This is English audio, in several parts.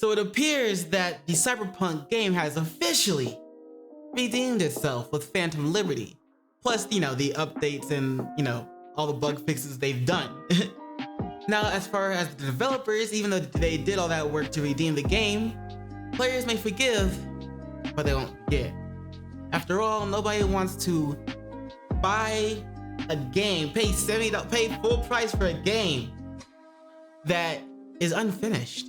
So it appears that the Cyberpunk game has officially redeemed itself with Phantom Liberty. Plus, the updates and, all the bug fixes they've done. Now, as far as the developers, even though they did all that work to redeem the game, players may forgive, but they won't forget. After all, nobody wants to buy a game, pay full price for a game that is unfinished.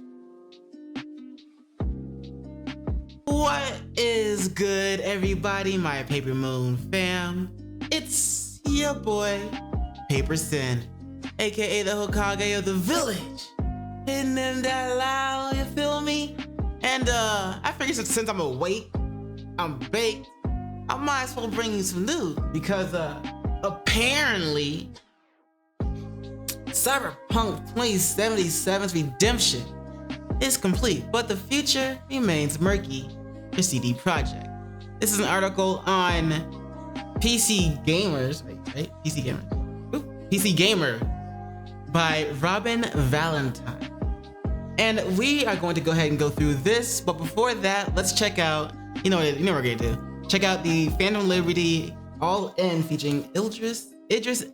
What is good, everybody? My Paper Moon fam. It's your boy, PaperSin, aka the Hokage of the village. Hitting them that loud, you feel me? And I figured since I'm awake, I'm baked, I might as well bring you some news because apparently Cyberpunk 2077's redemption is complete, but the future remains murky for CD Projekt. This is an article on PC Gamers, right? PC Gamers. Ooh, PC Gamer by Robin Valentine. And we are going to go ahead and go through this, but before that, let's check out, you know what we're gonna do. Check out the Phantom Liberty All-In featuring Idris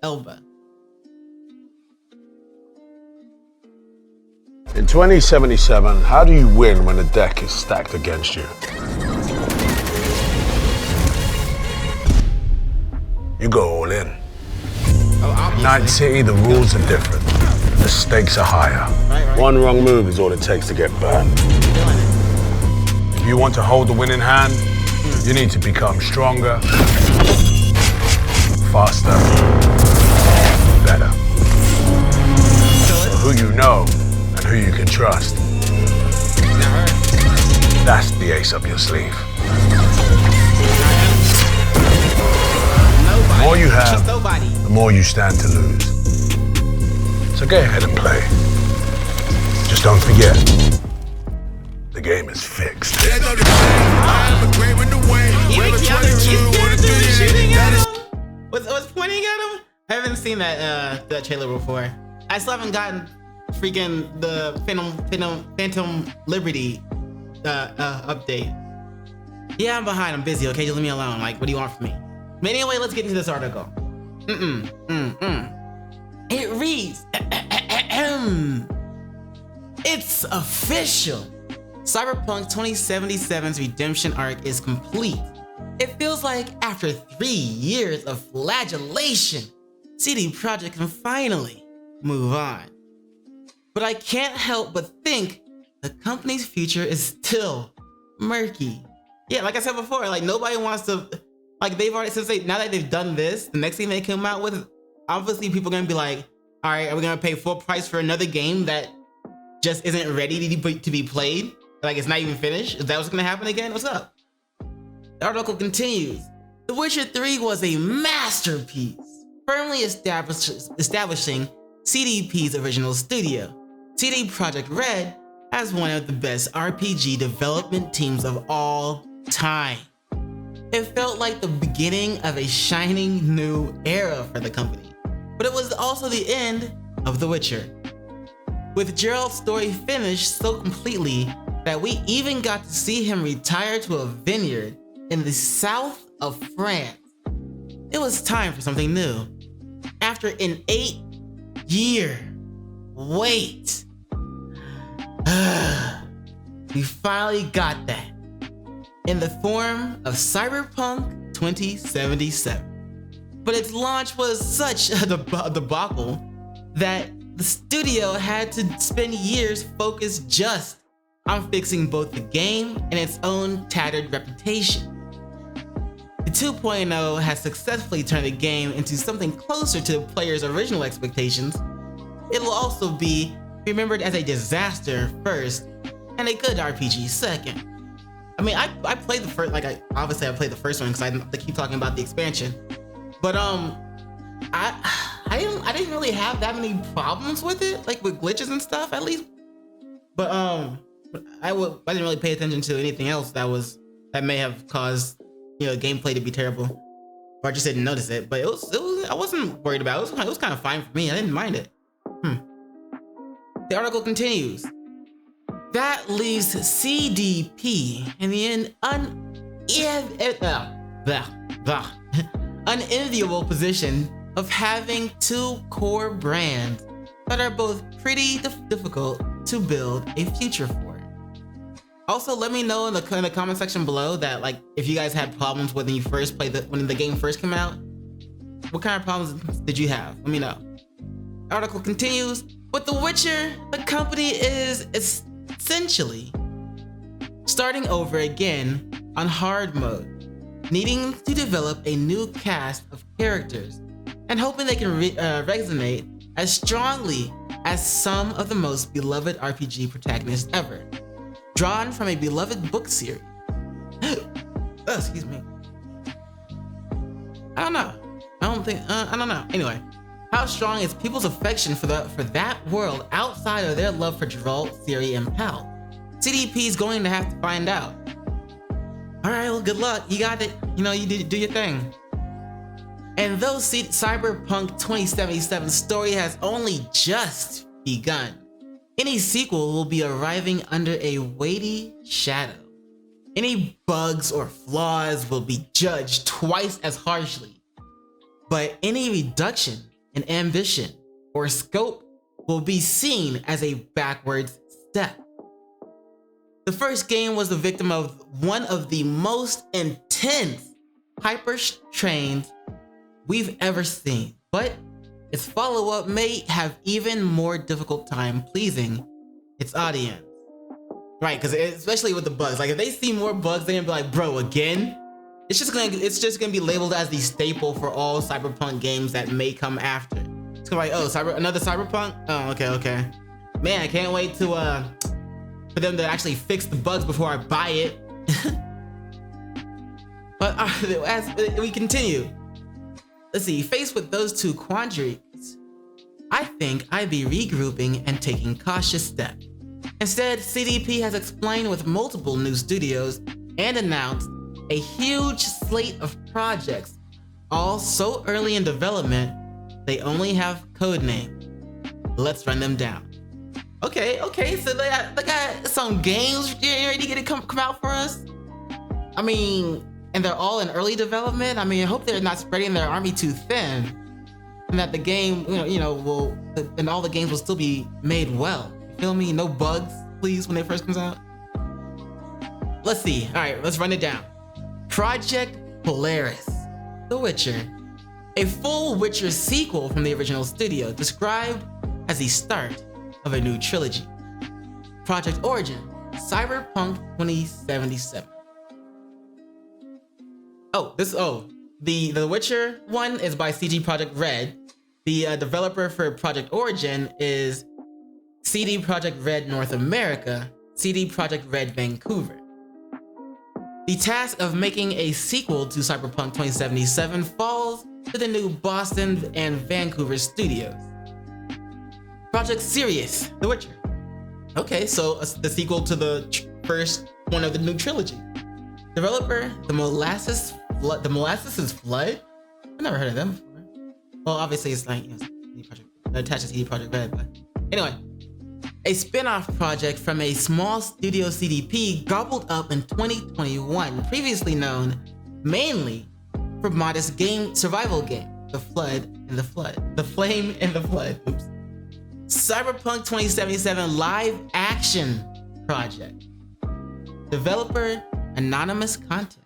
Elba. In 2077, how do you win when the deck is stacked against you? You go all in. Oh, Night City, the rules are different. The stakes are higher. Right. One wrong move is all it takes to get burned. If you want to hold the winning hand, you need to become stronger, faster, better. Who you know and who you can trust. That's the ace up your sleeve. The more you have, the more you stand to lose. So go ahead and play. Just don't forget, the game is fixed. Was pointing at him? I haven't seen that trailer before. I still haven't gotten freaking the Phantom Liberty update. Yeah, I'm behind. I'm busy. Okay, just leave me alone. Like, what do you want from me? But anyway, let's get into this article. It reads, it's official. Cyberpunk 2077's redemption arc is complete. It feels like after 3 years of flagellation, CD Projekt can finally move on. But I can't help but think the company's future is still murky. Yeah, like I said before, like nobody wants to, like they've already, now that they've done this, the next thing they come out with, obviously people are gonna be like, all right, are we gonna pay full price for another game that just isn't ready to be played? Like it's not even finished? Is that what's gonna happen again? What's up? The article continues. The Witcher 3 was a masterpiece, firmly establishing CDP's original studio, CD Projekt Red, as one of the best RPG development teams of all time. It felt like the beginning of a shining new era for the company, but it was also the end of The Witcher. With Geralt's story finished so completely that we even got to see him retire to a vineyard in the south of France, it was time for something new. After an 8-year wait, we finally got that in the form of Cyberpunk 2077. But its launch was such a debacle that the studio had to spend years focused just on fixing both the game and its own tattered reputation. The 2.0 has successfully turned the game into something closer to the players' original expectations. It will also be remembered as a disaster first and a good RPG second. I mean, I played the first, obviously I played the first one because I keep talking about the expansion. But I didn't really have that many problems with it, like with glitches and stuff at least. But I didn't really pay attention to anything else that may have caused gameplay to be terrible, or I just didn't notice it. But it was I wasn't worried about it. It was kind of fine for me. I didn't mind it. The article continues. That leaves CDP in the unenviable position of having two core brands that are both pretty difficult to build a future for. Also, let me know in the comment section below that, like, if you guys had problems when you first played when the game first came out. What kind of problems did you have? Let me know. Article continues. With The Witcher, the company is essentially starting over again on hard mode, needing to develop a new cast of characters and hoping they can resonate as strongly as some of the most beloved RPG protagonists ever, drawn from a beloved book series. Excuse me. I don't know. I don't know. Anyway, how strong is people's affection for that world outside of their love for Geralt, Ciri, and Pal? CDP is going to have to find out. All right, well, good luck. You got it. You know, you do your thing. And though Cyberpunk 2077 story has only just begun, any sequel will be arriving under a weighty shadow. Any bugs or flaws will be judged twice as harshly, but any reduction in ambition or scope will be seen as a backwards step. The first game was the victim of one of the most intense hyper-trains we've ever seen, but its follow-up may have even more difficult time pleasing its audience. Right, because especially with the bugs, like if they see more bugs, they're gonna be like, bro, again? It's just gonna be labeled as the staple for all Cyberpunk games that may come after. It's gonna be like, oh, another Cyberpunk? Oh, okay. Man, I can't wait to for them to actually fix the bugs before I buy it. But as we continue, let's see, faced with those two quandaries, I think I'd be regrouping and taking cautious steps. Instead, CDP has explained with multiple new studios and announced a huge slate of projects, all so early in development, they only have codenames. Let's run them down. Okay, so they got some games ready to come out for us. I mean, and they're all in early development. I mean, I hope they're not spreading their army too thin, and that the game, and all the games will still be made well. You feel me? No bugs, please, when it first comes out. Let's see. All right, let's run it down. Project Polaris, The Witcher, a full Witcher sequel from the original studio, described as the start of a new trilogy. Project Origin, Cyberpunk 2077. The Witcher one is by Projekt Red. The developer for Project Origin is CD Projekt Red North America, CD Projekt Red Vancouver. The task of making a sequel to Cyberpunk 2077 falls to the new Boston and Vancouver studios. Project Sirius, The Witcher. Okay, so the sequel to the first one of the new trilogy. Developer, The Molasses Flood? I've never heard of them before. Well, obviously it's like, attached to CD Projekt Red, but anyway. A spin-off project from a small studio CDP gobbled up in 2021, previously known mainly for modest survival game, The Flame and the Flood. Oops. Cyberpunk 2077 live action project. Developer, anonymous content.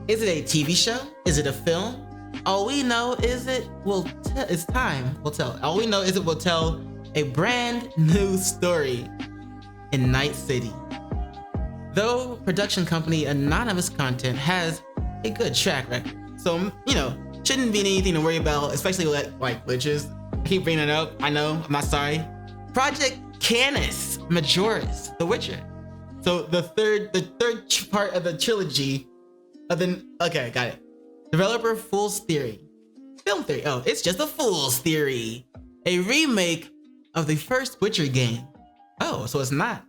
Is it a TV show? Is it a film? All we know is time will tell. All we know is it will tell a brand new story in Night City. Though production company Anonymous Content has a good track record, so shouldn't be anything to worry about, especially with like glitches. I keep bringing it up. I know. I'm not sorry. Project Canis Majoris, The Witcher. So the third part of the trilogy. Okay, got it. Developer Fool's Theory. Film Theory. Oh, it's just a Fool's Theory. A remake of the first Witcher game. Oh, so it's not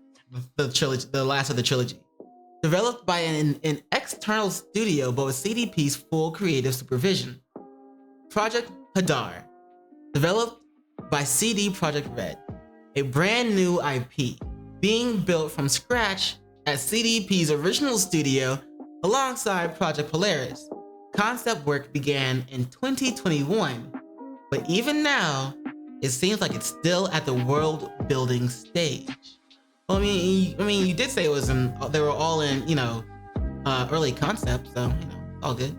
the trilogy, the last of the trilogy. Developed by an external studio, but with CDP's full creative supervision. Project Hadar. Developed by CD Projekt Red. A brand new IP. being built from scratch at CDP's original studio alongside Project Polaris. Concept work began in 2021, but even now, it seems like it's still at the world building stage. Well, I mean, you did say it was they were all in, early concept, so all good.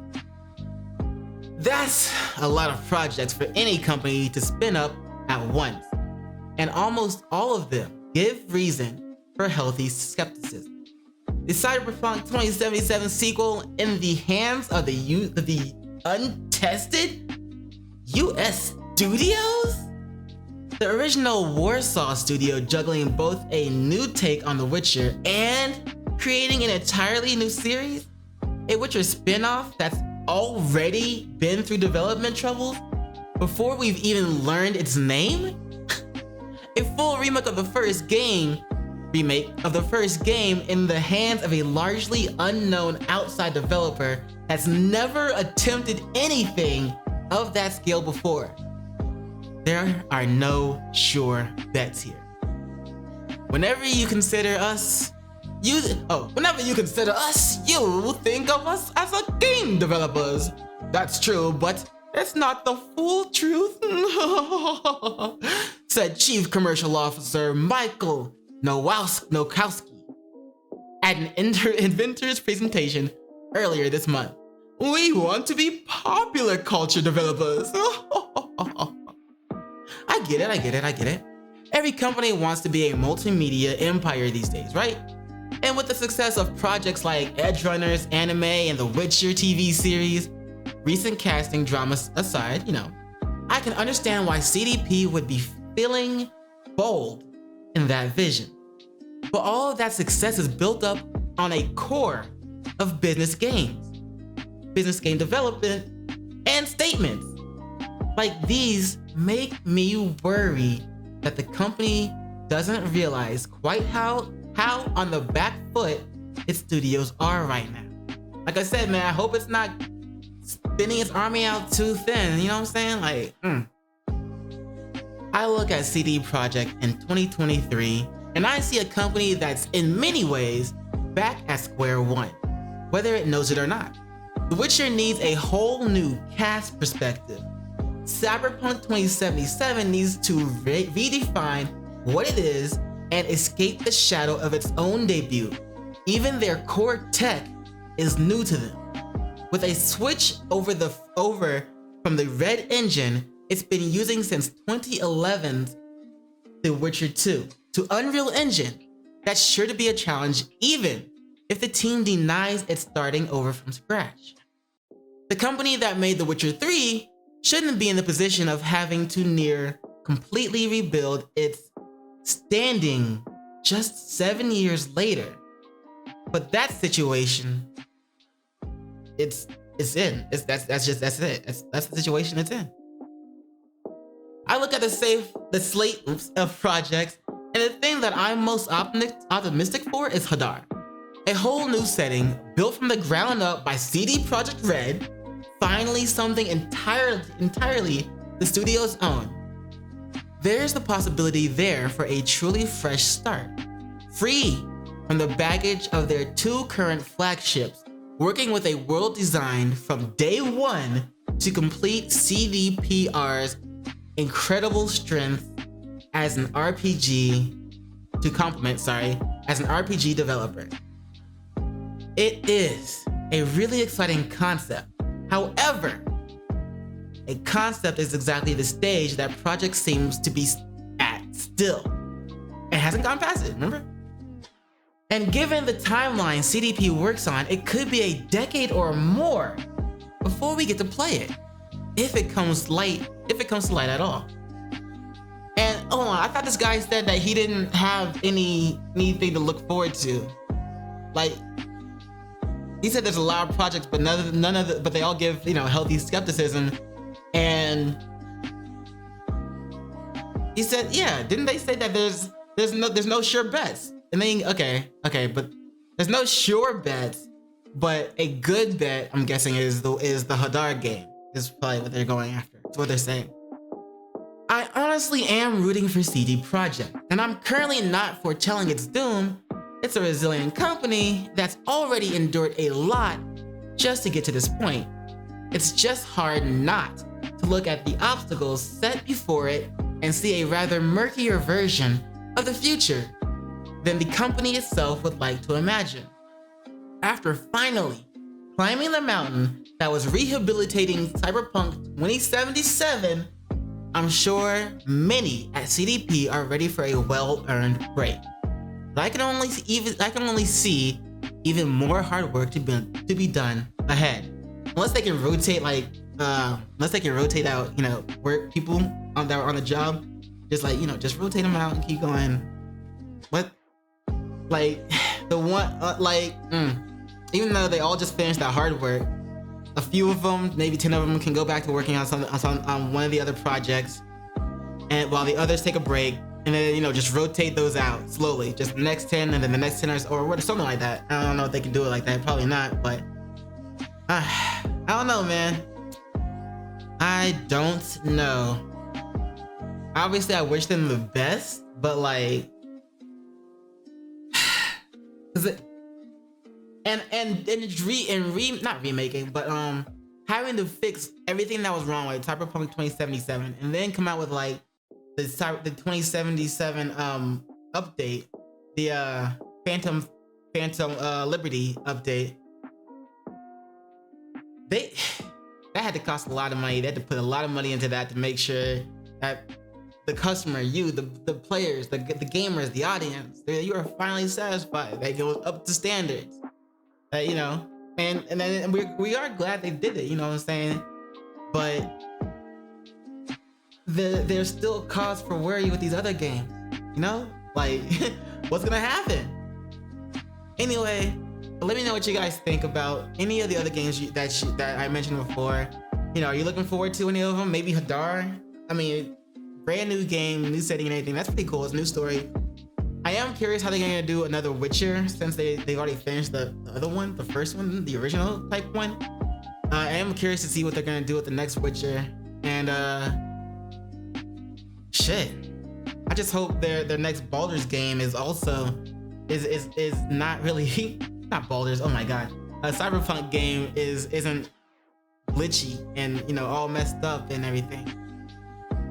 That's a lot of projects for any company to spin up at once, and almost all of them give reason for healthy skepticism. The Cyberpunk 2077 sequel in the hands of the untested US studios? The original Warsaw studio juggling both a new take on The Witcher and creating an entirely new series? A Witcher spin-off that's already been through development troubles before we've even learned its name? A full remake of the first game in the hands of a largely unknown outside developer that's never attempted anything of that scale before. There are no sure bets here. Whenever you consider us, you think of us as a game developers. That's true, but it's not the full truth, said Chief Commercial Officer Michael Nowakowski at an Inventors presentation earlier this month. We want to be popular culture developers. I get it. Every company wants to be a multimedia empire these days, right? And with the success of projects like Edge Runners, anime, and the Witcher TV series, recent casting dramas aside, I can understand why CDP would be feeling bold in that vision. But all of that success is built up on a core of business game development, and statements. Like these make me worry that the company doesn't realize quite how on the back foot its studios are right now. Like I said, man, I hope it's not spinning its army out too thin, you know what I'm saying? I look at CD Projekt in 2023 and I see a company that's in many ways back at square one, whether it knows it or not. The Witcher needs a whole new cast perspective. Cyberpunk 2077 needs to redefine what it is and escape the shadow of its own debut. Even their core tech is new to them. With a switch over from the Red Engine it's been using since 2011's The Witcher 2 to Unreal Engine, that's sure to be a challenge even if the team denies it's starting over from scratch. The company that made The Witcher 3 shouldn't be in the position of having to near completely rebuild its standing just 7 years later. But that situation, that's it. That's the situation it's in. I look at the slate of projects, and the thing that I'm most optimistic for is Hadar. A whole new setting built from the ground up by CD Projekt Red, finally something entirely the studio's own. There's the possibility there for a truly fresh start, free from the baggage of their two current flagships, working with a world designed from day one to complete CDPR's incredible strength as an RPG developer. It is a really exciting concept. However, a concept is exactly the stage that Projekt seems to be at still. It hasn't gone past it, remember? And given the timeline CDP works on, it could be a decade or more before we get to play it, if it comes to light at all. And hold on, I thought this guy said that he didn't have anything to look forward to. Like, he said there's a lot of projects, but but they all give healthy skepticism. And he said, yeah, didn't they say that there's no sure bets? And then okay, but there's no sure bets, but a good bet, I'm guessing, is the Hadar game. Is probably what they're going after. That's what they're saying. I honestly am rooting for CD Projekt, and I'm currently not foretelling its doom. It's a resilient company that's already endured a lot just to get to this point. It's just hard not to look at the obstacles set before it and see a rather murkier version of the future than the company itself would like to imagine. After finally climbing the mountain that was rehabilitating Cyberpunk 2077, I'm sure many at CDP are ready for a well-earned break. But I can only see even more hard work to be done ahead. Unless they can rotate out, work people that were on the job, just rotate them out and keep going. What? Even though they all just finished that hard work, a few of them, maybe 10 of them, can go back to working on one of the other projects, and while the others take a break, and then just rotate those out slowly, just the next 10 and then the next 10 or something like that. I don't know if they can do it like that, probably not, but I don't know, man. I don't know. Obviously, I wish them the best, but not remaking, but having to fix everything that was wrong with Cyberpunk 2077, and then come out with the 2077 update, the Phantom Liberty update. That had to cost a lot of money. They had to put a lot of money into that to make sure that the customer, the players, the gamers, the audience, you are finally satisfied. That it was up to standards. And then we are glad they did it. You know what I'm saying? But there's still cause for worry with these other games. What's gonna happen? Anyway, let me know what you guys think about any of the other games that I mentioned before. Are you looking forward to any of them? Maybe Hadar? Brand new game, new setting and everything. That's pretty cool. It's a new story. I am curious how they're gonna do another Witcher, since they've already finished the other one, the first one, the original type one. I am curious to see what they're gonna do with the next Witcher. And shit. I just hope their next Baldur's game is also is not really not Baldur's. Oh my god. A Cyberpunk game isn't glitchy and all messed up and everything.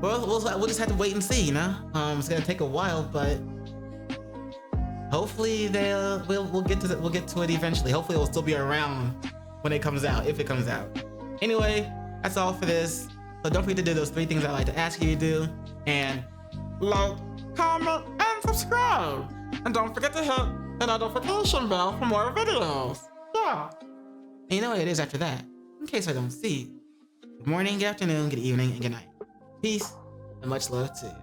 Well, we'll just have to wait and see. It's gonna take a while, but hopefully we'll get to it eventually. Hopefully it will still be around when it comes out, if it comes out. Anyway, that's all for this. So don't forget to do those 3 things I like to ask you to do, and like, comment, and subscribe. And don't forget to hit the notification bell for more videos. Yeah. And you know what it is after that, in case I don't see you. Good morning, good afternoon, good evening, and good night. Peace, and much love to you.